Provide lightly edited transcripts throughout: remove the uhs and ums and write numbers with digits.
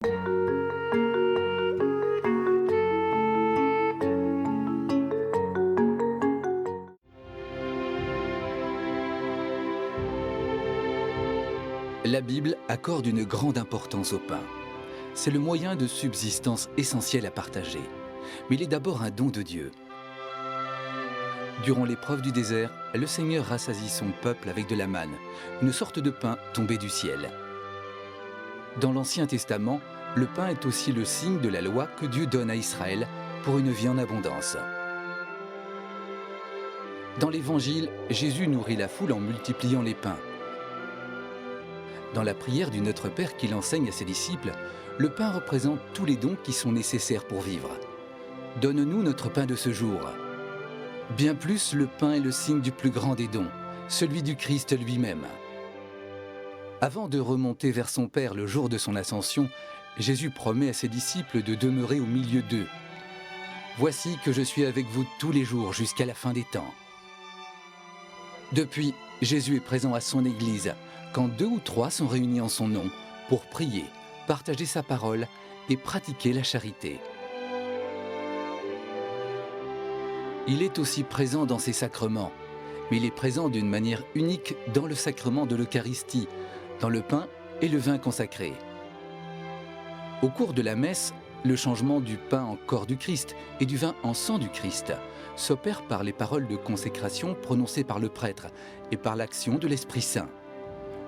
La Bible accorde une grande importance au pain. C'est le moyen de subsistance essentiel à partager. Mais il est d'abord un don de Dieu. Durant l'épreuve du désert, le Seigneur rassasie son peuple avec de la manne, une sorte de pain tombé du ciel. Dans l'Ancien Testament, le pain est aussi le signe de la loi que Dieu donne à Israël pour une vie en abondance. Dans l'Évangile, Jésus nourrit la foule en multipliant les pains. Dans la prière du Notre Père qu'il enseigne à ses disciples, le pain représente tous les dons qui sont nécessaires pour vivre. Donne-nous notre pain de ce jour. Bien plus, le pain est le signe du plus grand des dons, celui du Christ lui-même. Avant de remonter vers son Père le jour de son ascension, Jésus promet à ses disciples de demeurer au milieu d'eux. « Voici que je suis avec vous tous les jours jusqu'à la fin des temps. » Depuis, Jésus est présent à son Église, quand 2 ou 3 sont réunis en son nom, pour prier, partager sa parole et pratiquer la charité. Il est aussi présent dans ses sacrements, mais il est présent d'une manière unique dans le sacrement de l'Eucharistie, dans le pain et le vin consacrés. Au cours de la messe, le changement du pain en corps du Christ et du vin en sang du Christ s'opère par les paroles de consécration prononcées par le prêtre et par l'action de l'Esprit Saint.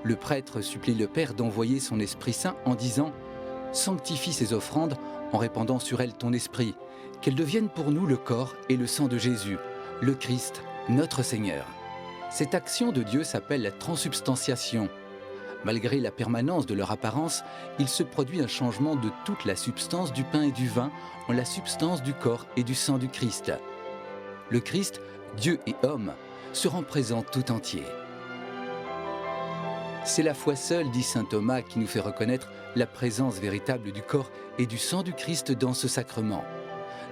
Le prêtre supplie le Père d'envoyer son Esprit Saint en disant « Sanctifie ces offrandes en répandant sur elles ton Esprit, qu'elles deviennent pour nous le corps et le sang de Jésus, le Christ, notre Seigneur. » Cette action de Dieu s'appelle la transsubstantiation. Malgré la permanence de leur apparence, il se produit un changement de toute la substance du pain et du vin en la substance du corps et du sang du Christ. Le Christ, Dieu et homme, se rend présent tout entier. C'est la foi seule, dit saint Thomas, qui nous fait reconnaître la présence véritable du corps et du sang du Christ dans ce sacrement.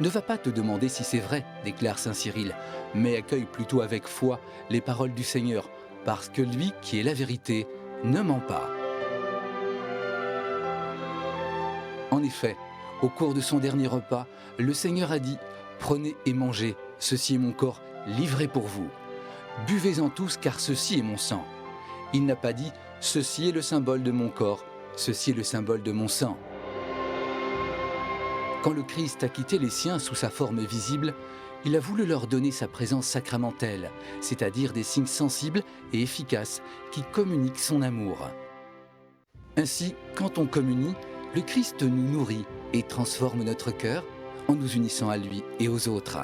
Ne va pas te demander si c'est vrai, déclare saint Cyril, mais accueille plutôt avec foi les paroles du Seigneur, parce que lui, qui est la vérité, ne ment pas. En effet, au cours de son dernier repas, le Seigneur a dit « Prenez et mangez, ceci est mon corps livré pour vous. Buvez-en tous, car ceci est mon sang. » Il n'a pas dit « Ceci est le symbole de mon corps, ceci est le symbole de mon sang. » Quand le Christ a quitté les siens sous sa forme visible, il a voulu leur donner sa présence sacramentelle, c'est-à-dire des signes sensibles et efficaces qui communiquent son amour. Ainsi, quand on communie, le Christ nous nourrit et transforme notre cœur en nous unissant à lui et aux autres.